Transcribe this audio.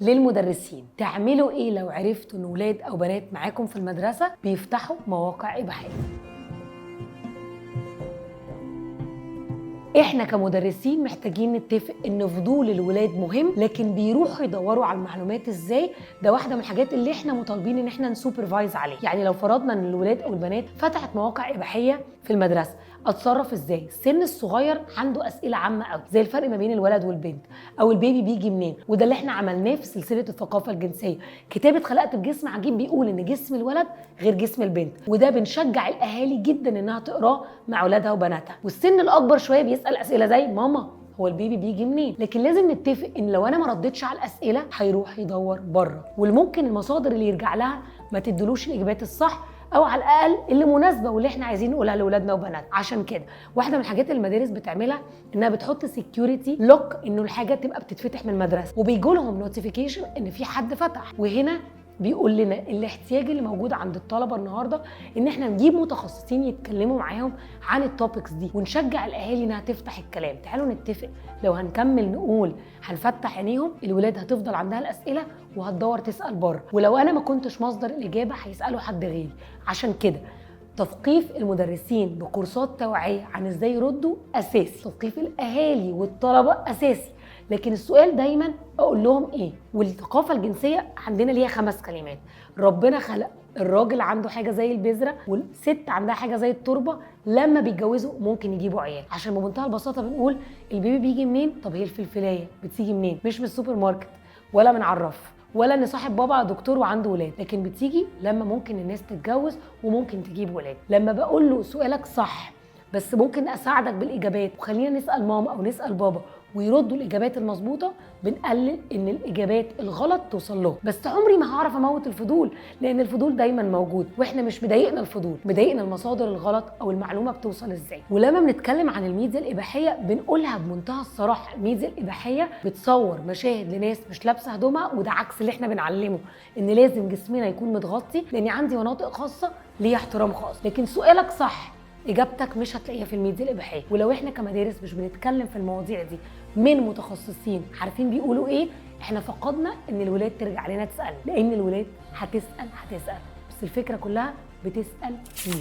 للمدرسين، تعملوا ايه لو عرفتوا ان ولاد او بنات معاكم في المدرسه بيفتحوا مواقع اباحيه؟ احنا كمدرسين محتاجين نتفق ان فضول الولاد مهم، لكن بيروحوا يدوروا على المعلومات ازاي؟ ده واحده من الحاجات اللي احنا مطالبين ان احنا نسوبرفايز عليه. يعني لو فرضنا ان الولاد او البنات فتحت مواقع اباحيه في المدرسه، اتصرف ازاي؟ السن الصغير عنده اسئله عامه قوي، زي الفرق ما بين الولد والبنت، او البيبي بيجي منين، وده اللي احنا عملناه في سلسله الثقافه الجنسيه. كتاب اتخلقت بجسم عجيب بيقول ان جسم الولد غير جسم البنت، وده بنشجع الاهالي جدا انها تقراه مع اولادها وبناتها. والسن الاكبر شويه بيسال اسئله زي ماما هو البيبي بيجي منين؟ لكن لازم نتفق ان لو انا ما ردتش على الاسئله هيروح يدور بره، والممكن المصادر اللي يرجع لها ما تدلوش الاجابات الصح، او على الاقل اللي مناسبه واللي احنا عايزين نقولها لاولادنا وبناتنا. عشان كده واحده من الحاجات اللي المدارس بتعملها انها بتحط سكيورتي لوك، انه الحاجه تبقى بتتفتح من المدرسه وبيجوا لهم نوتيفيكيشن ان في حد فتح. وهنا بيقول لنا الاحتياج اللي موجود عند الطلبه النهارده ان احنا نجيب متخصصين يتكلموا معاهم عن التوبكس دي، ونشجع الاهالي انها تفتح الكلام. تعالوا نتفق لو هنكمل نقول هنفتح عينيهم، الولاد هتفضل عندها الاسئله وهتدور تسال بره، ولو انا ما كنتش مصدر الاجابه هيسالوا حد غيري. عشان كده تثقيف المدرسين بكورسات توعيه عن ازاي يردوا اساسي، تثقيف الاهالي والطلبه اساسي. لكن السؤال دايما اقول لهم ايه؟ والثقافه الجنسيه عندنا ليها 5 كلمات. ربنا خلق الراجل عنده حاجه زي البذره، والست عندها حاجه زي التربه، لما بيتجوزوا ممكن يجيبوا عيال. عشان بمنتهى البساطه بنقول البيبي بيجي منين؟ طب هي الفلفلايه بتيجي منين؟ مش من السوبر ماركت ولا من عرف، ولا ان صاحب بابا دكتور وعنده ولاد، لكن بتيجي لما ممكن الناس تتجوز وممكن تجيب ولاد. لما بقول له سؤالك صح بس ممكن اساعدك بالاجابات، وخلينا نسال ماما او نسال بابا ويردوا الاجابات المظبوطه، بنقلل ان الاجابات الغلط توصل لهم. بس عمري ما هعرف اموت الفضول، لان الفضول دايما موجود، واحنا مش مضايقنا الفضول، مضايقنا المصادر الغلط او المعلومه بتوصل ازاي. ولما بنتكلم عن الميديا الاباحيه بنقولها بمنتهى الصراحه، الميديا الاباحيه بتصور مشاهد لناس مش لابسه هدومها، وده عكس اللي احنا بنعلمه، ان لازم جسمنا يكون متغطي لان عندي مناطق خاصه ليها احترام خاص. لكن سؤالك صح، اجابتك مش هتلاقيها في الميديا الاباحيه. ولو احنا كمدارس مش بنتكلم في المواضيع دي من متخصصين عارفين بيقولوا ايه، احنا فقدنا ان الولاد ترجع لنا تسال، لان الولاد هتسال. بس الفكره كلها بتسال مين؟